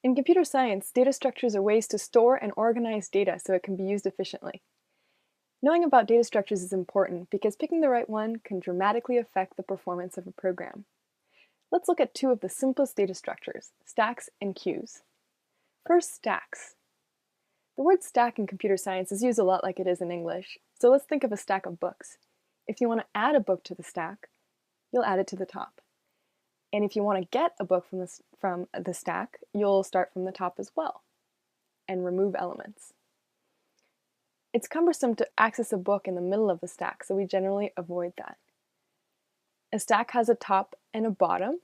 In computer science, data structures are ways to store and organize data so it can be used efficiently. Knowing about data structures is important because picking the right one can dramatically affect the performance of a program. Let's look at two of the simplest data structures, stacks and queues. First, stacks. The word stack in computer science is used a lot like it is in English, so let's think of a stack of books. If you want to add a book to the stack, you'll add it to the top. And if you want to get a book from the stack, you'll start from the top as well and remove elements. It's cumbersome to access a book in the middle of the stack, so we generally avoid that. A stack has a top and a bottom,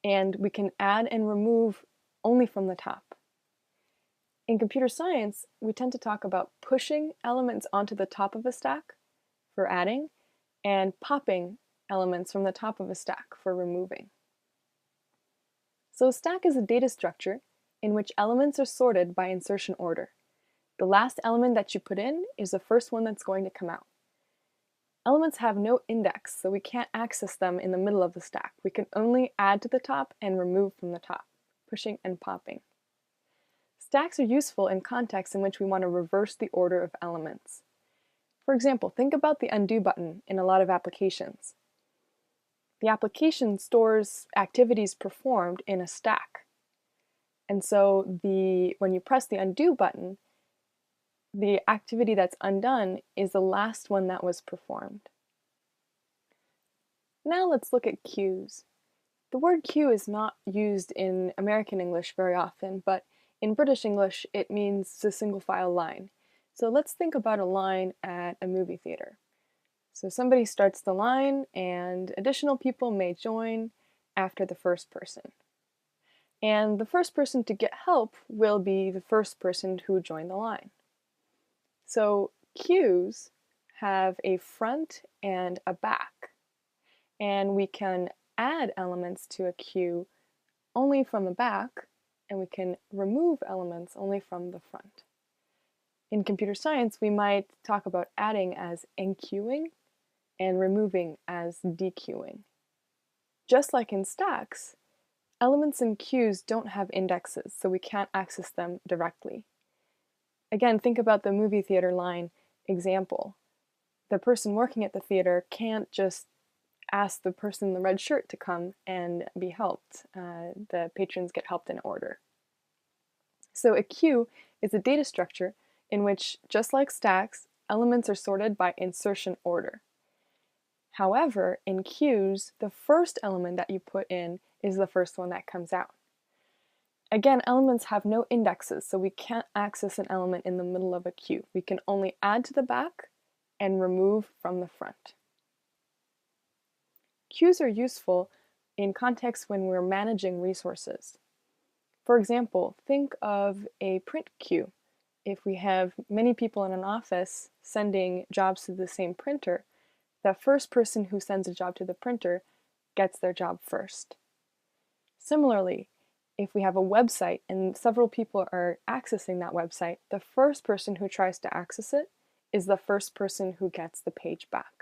and we can add and remove only from the top. In computer science, we tend to talk about pushing elements onto the top of a stack for adding, and popping elements from the top of a stack for removing. So a stack is a data structure in which elements are sorted by insertion order. The last element that you put in is the first one that's going to come out. Elements have no index, so we can't access them in the middle of the stack. We can only add to the top and remove from the top, pushing and popping. Stacks are useful in contexts in which we want to reverse the order of elements. For example, think about the undo button in a lot of applications. The application stores activities performed in a stack. And so when you press the undo button, the activity that's undone is the last one that was performed. Now let's look at queues. The word queue is not used in American English very often, but in British English it means the single file line. So let's think about a line at a movie theater. So somebody starts the line and additional people may join after the first person. And the first person to get help will be the first person who joined the line. So queues have a front and a back. And we can add elements to a queue only from the back, and we can remove elements only from the front. In computer science, we might talk about adding as enqueuing and removing as dequeuing. Just like in stacks, elements in queues don't have indexes, so we can't access them directly. Again, think about the movie theater line example. The person working at the theater can't just ask the person in the red shirt to come and be helped. The patrons get helped in order. So a queue is a data structure in which, just like stacks, elements are sorted by insertion order. However, in queues, the first element that you put in is the first one that comes out. Again, elements have no indexes, so we can't access an element in the middle of a queue. We can only add to the back and remove from the front. Queues are useful in contexts when we're managing resources. For example, think of a print queue. If we have many people in an office sending jobs to the same printer, the first person who sends a job to the printer gets their job first. Similarly, if we have a website and several people are accessing that website, the first person who tries to access it is the first person who gets the page back.